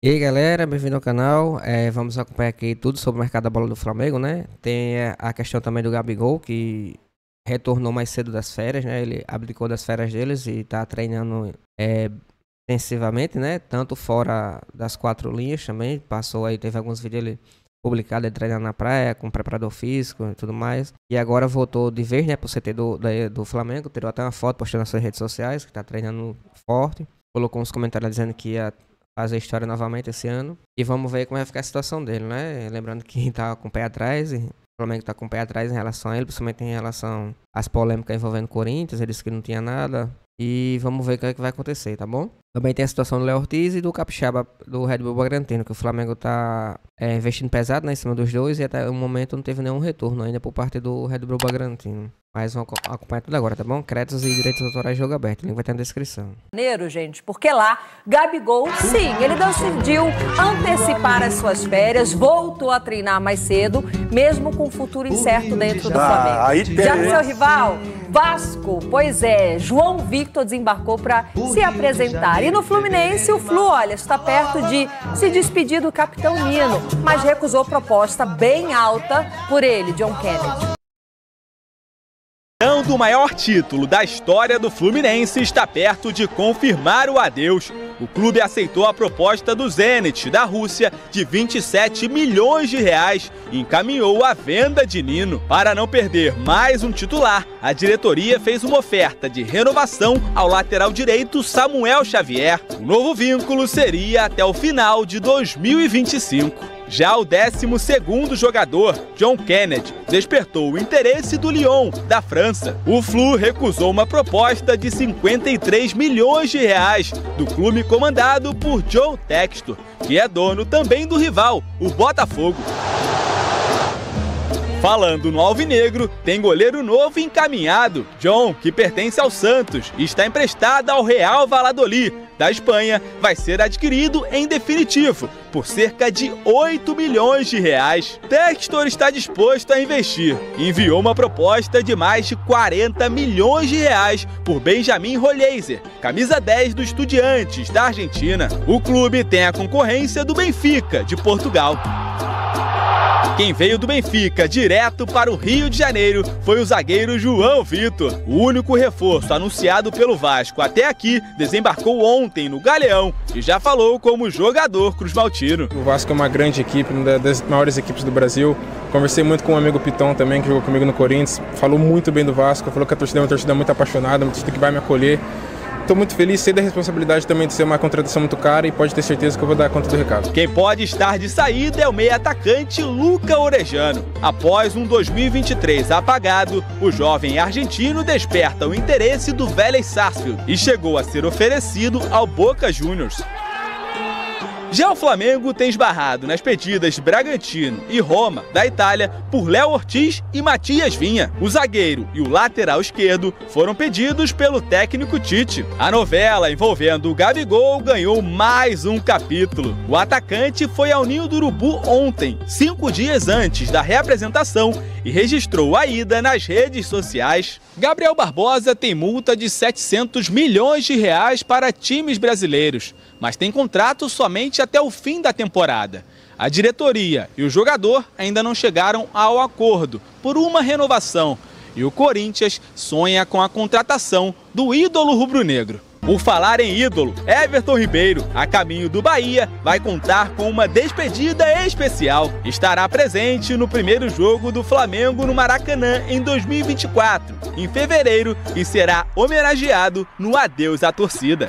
E aí galera, bem-vindo ao canal. Vamos acompanhar aqui tudo sobre o mercado da bola do Flamengo, né? Tem a questão também do Gabigol, que retornou mais cedo das férias, né? Ele abdicou das férias deles e tá treinando intensivamente, né? Tanto fora das 4 linhas também. Passou aí, teve alguns vídeos ele publicado, ele treinando na praia, com preparador físico e tudo mais. E agora voltou de vez, né, pro CT do Flamengo. Tirou até uma foto, postou nas suas redes sociais, que tá treinando forte. Colocou uns comentários dizendo que ia fazer história novamente esse ano. E vamos ver como vai ficar a situação dele, né? Lembrando que tá com o pé atrás, e o Flamengo tá com o pé atrás em relação a ele, principalmente em relação às polêmicas envolvendo o Corinthians. Ele disse que não tinha nada. E vamos ver o que é que vai acontecer, tá bom? Também tem a situação do Léo Ortiz e do Capixaba do Red Bull Bragantino, que o Flamengo tá investindo pesado, né, em cima dos dois, e até o momento não teve nenhum retorno ainda por parte do Red Bull Bragantino. Mas vamos acompanhar tudo agora, tá bom? Créditos e direitos autorais, jogo aberto. O link vai ter na descrição. Gente, porque lá, Gabigol, sim, ele decidiu antecipar as suas férias, voltou a treinar mais cedo, mesmo com o futuro incerto dentro do Flamengo. Já no seu rival, Vasco, pois é, João Victor desembarcou para se apresentar. E no Fluminense, o Flu, olha, está perto de se despedir do capitão Nino, mas recusou proposta bem alta por ele, John Kennedy. Do maior título da história do Fluminense está perto de confirmar o adeus. O clube aceitou a proposta do Zenit, da Rússia, de 27 milhões de reais e encaminhou a venda de Nino. Para não perder mais um titular, a diretoria fez uma oferta de renovação ao lateral direito Samuel Xavier. O novo vínculo seria até o final de 2025. Já o 12º jogador, John Kennedy, despertou o interesse do Lyon, da França. O Flu recusou uma proposta de 53 milhões de reais do clube comandado por John Textor, que é dono também do rival, o Botafogo. Falando no alvinegro, tem goleiro novo encaminhado. John, que pertence ao Santos e está emprestado ao Real Valladolid, da Espanha, vai ser adquirido em definitivo por cerca de 8 milhões de reais. Textor está disposto a investir e enviou uma proposta de mais de 40 milhões de reais por Benjamin Rollheiser, camisa 10 do Estudiantes, da Argentina. O clube tem a concorrência do Benfica, de Portugal. Quem veio do Benfica direto para o Rio de Janeiro foi o zagueiro João Victor. O único reforço anunciado pelo Vasco até aqui desembarcou ontem no Galeão e já falou como jogador cruzmaltino. O Vasco é uma grande equipe, uma das maiores equipes do Brasil. Conversei muito com o amigo Piton também, que jogou comigo no Corinthians. Falou muito bem do Vasco, falou que a torcida é uma torcida muito apaixonada, uma torcida que vai me acolher. Estou muito feliz, sei da responsabilidade também de ser uma contratação muito cara e pode ter certeza que eu vou dar conta do recado. Quem pode estar de saída é o meio-atacante Luca Orejano. Após um 2023 apagado, o jovem argentino desperta o interesse do Vélez Sarsfield e chegou a ser oferecido ao Boca Juniors. Já o Flamengo tem esbarrado nas pedidas de Bragantino e Roma, da Itália, por Léo Ortiz e Matias Vinha. O zagueiro e o lateral esquerdo foram pedidos pelo técnico Tite. A novela envolvendo o Gabigol ganhou mais um capítulo. O atacante foi ao Ninho do Urubu ontem, 5 dias antes da reapresentação, e registrou a ida nas redes sociais. Gabriel Barbosa tem multa de 700 milhões de reais para times brasileiros, mas tem contrato somente até o fim da temporada. A diretoria e o jogador ainda não chegaram ao acordo por uma renovação e o Corinthians sonha com a contratação do ídolo rubro-negro. Por falar em ídolo, Everton Ribeiro, a caminho do Bahia, vai contar com uma despedida especial. Estará presente no primeiro jogo do Flamengo no Maracanã em 2024, em fevereiro, e será homenageado no adeus à torcida.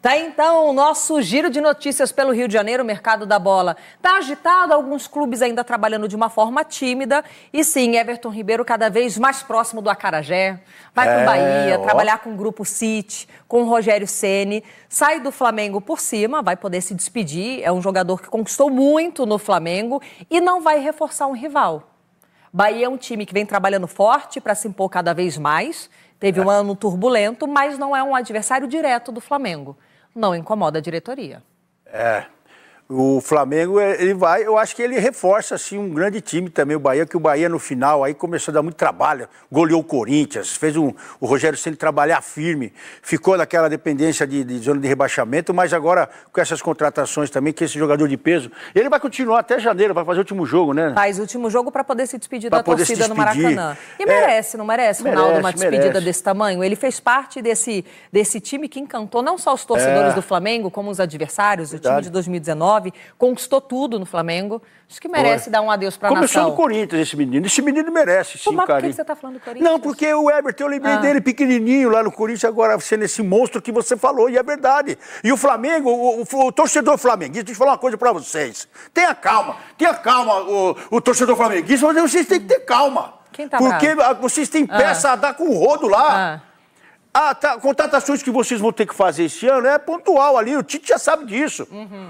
Tá então o nosso giro de notícias pelo Rio de Janeiro. O mercado da bola tá agitado, alguns clubes ainda trabalhando de uma forma tímida. E sim, Everton Ribeiro cada vez mais próximo do acarajé, vai pro Bahia, trabalhar com o Grupo City, com o Rogério Ceni, sai do Flamengo por cima, vai poder se despedir. É um jogador que conquistou muito no Flamengo e não vai reforçar um rival. Bahia é um time que vem trabalhando forte para se impor cada vez mais. Teve um ano turbulento, mas não é um adversário direto do Flamengo. Não incomoda a diretoria. O Flamengo, ele vai, eu acho que ele reforça assim, um grande time também, o Bahia, que o Bahia no final aí começou a dar muito trabalho, goleou o Corinthians, fez o Rogério Ceni trabalhar firme, ficou naquela dependência de zona de rebaixamento, mas agora com essas contratações também, que esse jogador de peso, ele vai continuar até janeiro, vai fazer o último jogo, né? Faz o último jogo para poder se despedir da torcida no Maracanã. E merece, não merece, Ronaldo, uma despedida desse tamanho? Ele fez parte desse time que encantou não só os torcedores do Flamengo, como os adversários, o time de 2019, conquistou tudo no Flamengo. Acho que merece dar um adeus para a nação. Começou no Corinthians esse menino. Esse menino merece, sim, mas cara. por que você está falando do Corinthians? Não, porque o Everton, eu lembrei dele pequenininho lá no Corinthians, agora sendo esse monstro que você falou, e é verdade. E o Flamengo, o torcedor flamenguista, deixa eu falar uma coisa para vocês. Tenha calma, o torcedor flamenguista, mas vocês têm que ter calma. Quem tá porque bravo? Vocês têm peça a dar com o rodo lá. Contratações que vocês vão ter que fazer esse ano é pontual ali, o Tite já sabe disso.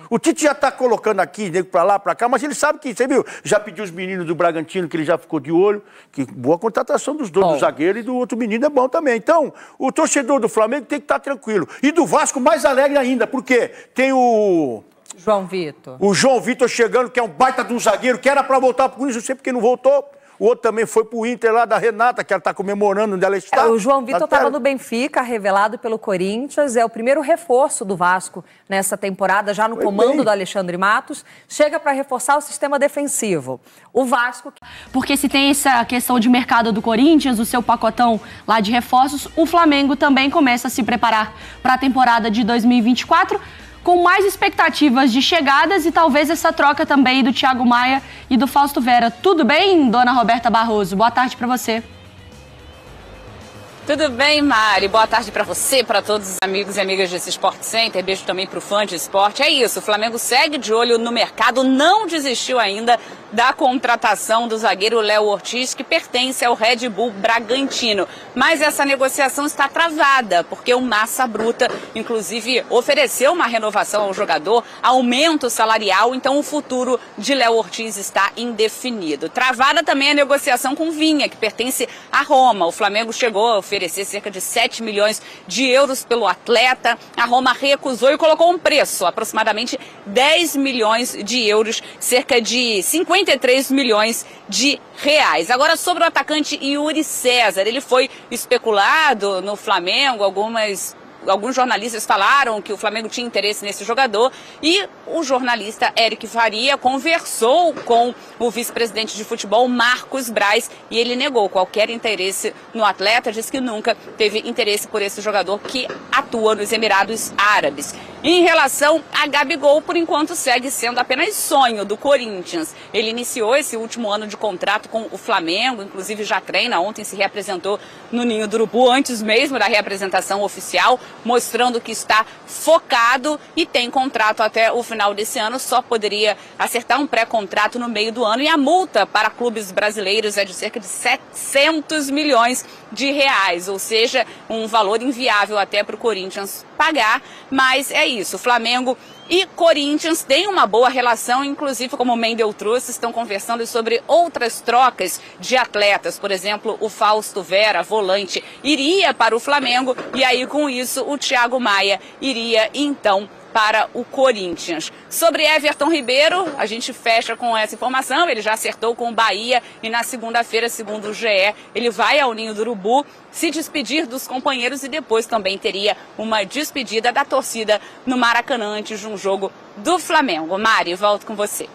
O Tite já tá colocando aqui, nego pra lá, pra cá, mas ele sabe que, você viu, já pediu os meninos do Bragantino, que ele já ficou de olho, que boa contratação dos dois, do zagueiro e do outro menino é bom também. Então, o torcedor do Flamengo tem que estar tranquilo. E do Vasco mais alegre ainda, porque tem o... João Vitor. O João Vitor chegando, que é um baita de um zagueiro, que era pra voltar pro Corinthians, não sei porque não voltou. O outro também foi pro Inter lá da Renata, que ela está comemorando onde ela está. O João Vitor estava no Benfica, revelado pelo Corinthians. É o primeiro reforço do Vasco nessa temporada, já no comando do Alexandre Matos. Chega para reforçar o sistema defensivo. O Vasco... Porque se tem essa questão de mercado do Corinthians, o seu pacotão lá de reforços, o Flamengo também começa a se preparar para a temporada de 2024, com mais expectativas de chegadas e talvez essa troca também do Thiago Maia e do Fausto Vera. Tudo bem, dona Roberta Barroso? Boa tarde para você. Tudo bem, Mari? Boa tarde para você, para todos os amigos e amigas desse Sport Center. Beijo também para o fã de esporte. É isso, o Flamengo segue de olho no mercado, não desistiu ainda da contratação do zagueiro Léo Ortiz, que pertence ao Red Bull Bragantino. Mas essa negociação está travada, porque o Massa Bruta, inclusive, ofereceu uma renovação ao jogador, aumento salarial, então o futuro de Léo Ortiz está indefinido. Travada também a negociação com Vinha, que pertence à Roma. O Flamengo chegou a oferecer cerca de 7 milhões de euros pelo atleta. A Roma recusou e colocou um preço, aproximadamente 10 milhões de euros, cerca de 53 milhões de reais. Agora, sobre o atacante Yuri César, ele foi especulado no Flamengo, alguns jornalistas falaram que o Flamengo tinha interesse nesse jogador e o jornalista Eric Faria conversou com o vice-presidente de futebol Marcos Braz e ele negou qualquer interesse no atleta, disse que nunca teve interesse por esse jogador que atua nos Emirados Árabes. Em relação a Gabigol, por enquanto segue sendo apenas sonho do Corinthians. Ele iniciou esse último ano de contrato com o Flamengo, inclusive já treina, ontem se reapresentou no Ninho do Urubu, antes mesmo da reapresentação oficial, mostrando que está focado e tem contrato até o final desse ano, só poderia acertar um pré-contrato no meio do ano e a multa para clubes brasileiros é de cerca de 700 milhões de reais, ou seja, um valor inviável até para o Corinthians pagar, mas é isso, Flamengo e Corinthians têm uma boa relação, inclusive, como o Mendel trouxe, estão conversando sobre outras trocas de atletas. Por exemplo, o Fausto Vera, volante, iria para o Flamengo e aí com isso o Thiago Maia iria então para o Corinthians. Sobre Everton Ribeiro, a gente fecha com essa informação, ele já acertou com o Bahia e na segunda-feira, segundo o GE, ele vai ao Ninho do Urubu se despedir dos companheiros e depois também teria uma despedida da torcida no Maracanã antes de um jogo do Flamengo. Mari, volto com você.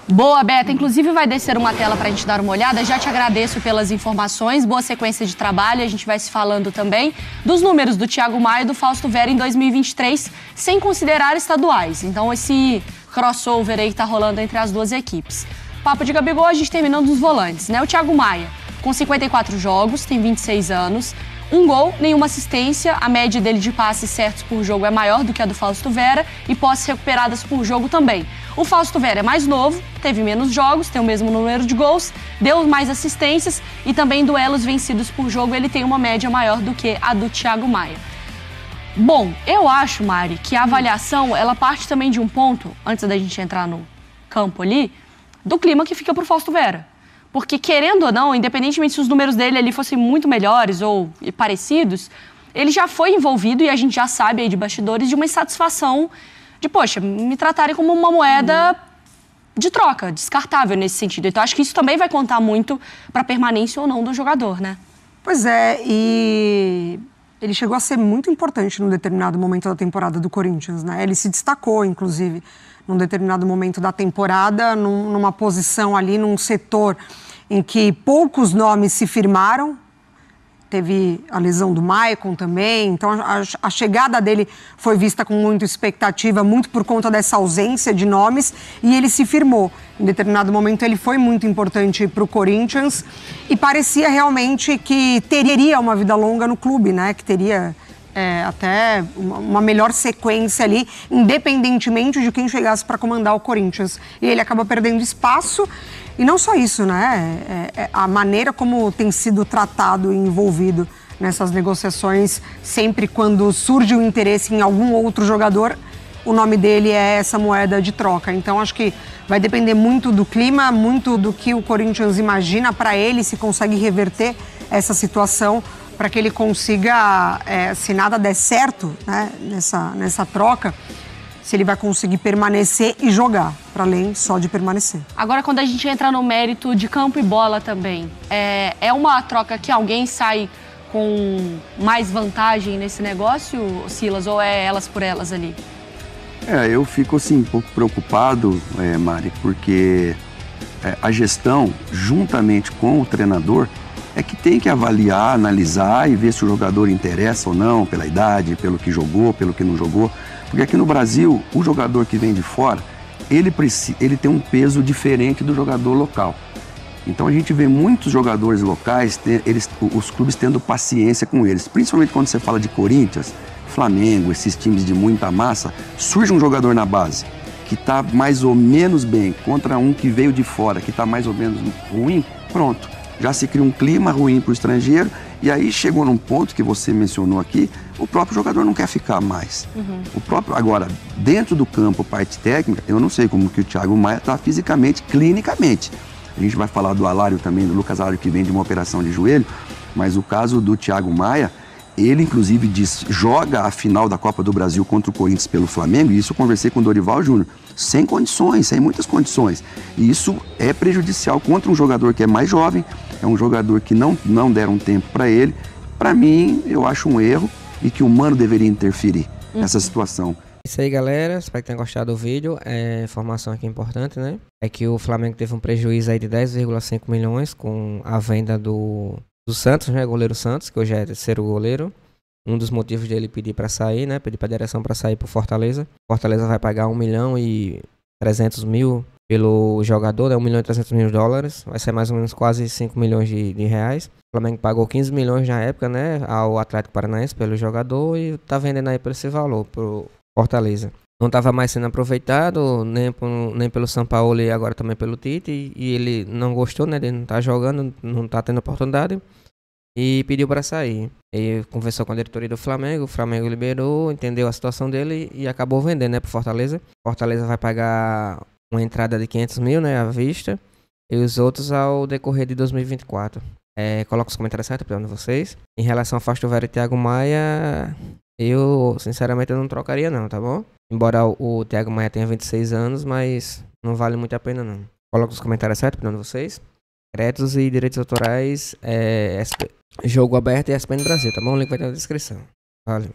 Boa, Beta. Inclusive vai descer uma tela para a gente dar uma olhada. Já te agradeço pelas informações. Boa sequência de trabalho. A gente vai se falando também dos números do Thiago Maia e do Fausto Vera em 2023, sem considerar estaduais. Então esse crossover aí que está rolando entre as duas equipes. Papo de Gabigol, a gente terminando dos volantes, né? O Thiago Maia, com 54 jogos, tem 26 anos. Um gol, nenhuma assistência, a média dele de passes certos por jogo é maior do que a do Fausto Vera e posses recuperadas por jogo também. O Fausto Vera é mais novo, teve menos jogos, tem o mesmo número de gols, deu mais assistências e também duelos vencidos por jogo, ele tem uma média maior do que a do Thiago Maia. Bom, eu acho, Mari, que a avaliação, ela parte também de um ponto, antes da gente entrar no campo ali, do clima que fica pro Fausto Vera. Porque, querendo ou não, independentemente se os números dele ali fossem muito melhores ou parecidos, ele já foi envolvido, e a gente já sabe aí de bastidores, de uma insatisfação poxa, me tratarem como uma moeda de troca, descartável nesse sentido. Então, acho que isso também vai contar muito para a permanência ou não do jogador, né? Pois é, e ele chegou a ser muito importante num determinado momento da temporada do Corinthians, né? Ele se destacou, inclusive, num determinado momento da temporada, numa posição ali, num setor em que poucos nomes se firmaram. Teve a lesão do Maicon também, então a chegada dele foi vista com muita expectativa, muito por conta dessa ausência de nomes, e ele se firmou. Em determinado momento ele foi muito importante para o Corinthians e parecia realmente que teria uma vida longa no clube, né? Que teria até uma melhor sequência ali, independentemente de quem chegasse para comandar o Corinthians. E ele acaba perdendo espaço. E não só isso, né? A maneira como tem sido tratado e envolvido nessas negociações, sempre quando surge o interesse em algum outro jogador, o nome dele é essa moeda de troca. Então, acho que vai depender muito do clima, muito do que o Corinthians imagina para ele, se consegue reverter essa situação, para que ele consiga, se nada der certo, né, nessa troca, se ele vai conseguir permanecer e jogar, para além só de permanecer. Agora, quando a gente entra no mérito de campo e bola também, é uma troca que alguém sai com mais vantagem nesse negócio, Silas, ou é elas por elas ali? Eu fico assim um pouco preocupado, Mari, porque a gestão, juntamente com o treinador, é que tem que avaliar, analisar e ver se o jogador interessa ou não, pela idade, pelo que jogou, pelo que não jogou. Porque aqui no Brasil, o jogador que vem de fora, ele tem um peso diferente do jogador local. Então a gente vê muitos jogadores locais, os clubes tendo paciência com eles. Principalmente quando você fala de Corinthians, Flamengo, esses times de muita massa, surge um jogador na base que está mais ou menos bem contra um que veio de fora, que está mais ou menos ruim, pronto. Já se cria um clima ruim para o estrangeiro e aí chegou num ponto que você mencionou aqui, o próprio jogador não quer ficar mais. Agora, dentro do campo, parte técnica, eu não sei como que o Thiago Maia está fisicamente, clinicamente. A gente vai falar do Alário também, do Lucas Alário, que vem de uma operação de joelho, mas o caso do Thiago Maia, ele inclusive joga a final da Copa do Brasil contra o Corinthians pelo Flamengo, e isso eu conversei com o Dorival Júnior, sem condições, sem muitas condições. E isso é prejudicial contra um jogador que é mais jovem, é um jogador que não deram tempo para ele. Para mim, eu acho um erro e que o Mano deveria interferir nessa situação. Isso aí, galera. Espero que tenham gostado do vídeo. Informação aqui importante, né? É que o Flamengo teve um prejuízo aí de 10,5 milhões com a venda do Santos, né? Goleiro Santos, que hoje é terceiro goleiro. Um dos motivos dele pedir para sair, né? Pedir para a direção para sair pro Fortaleza. Fortaleza vai pagar 1.300.000 pelo jogador, né? 1.300.000 dólares. Vai ser mais ou menos quase 5 milhões de reais. O Flamengo pagou 15 milhões na época, né? Ao Atlético Paranaense pelo jogador e tá vendendo aí por esse valor pro Fortaleza. Não estava mais sendo aproveitado, nem pelo São Paulo e agora também pelo Tite. E ele não gostou, né? Ele não tá jogando, não tá tendo oportunidade. E pediu para sair. Ele conversou com a diretoria do Flamengo, o Flamengo liberou, entendeu a situação dele e acabou vendendo, né, pro Fortaleza. Fortaleza vai pagar uma entrada de 500 mil, né, à vista, e os outros ao decorrer de 2024. Coloca os comentários certos para vocês. Em relação ao Fausto Vera e Thiago Maia, eu, sinceramente, eu não trocaria não, tá bom? Embora o Thiago Maia tenha 26 anos, mas não vale muito a pena não. Coloca os comentários certos para vocês. Créditos e direitos autorais, Jogo Aberto e ESPN Brasil, tá bom? O link vai estar na descrição. Valeu.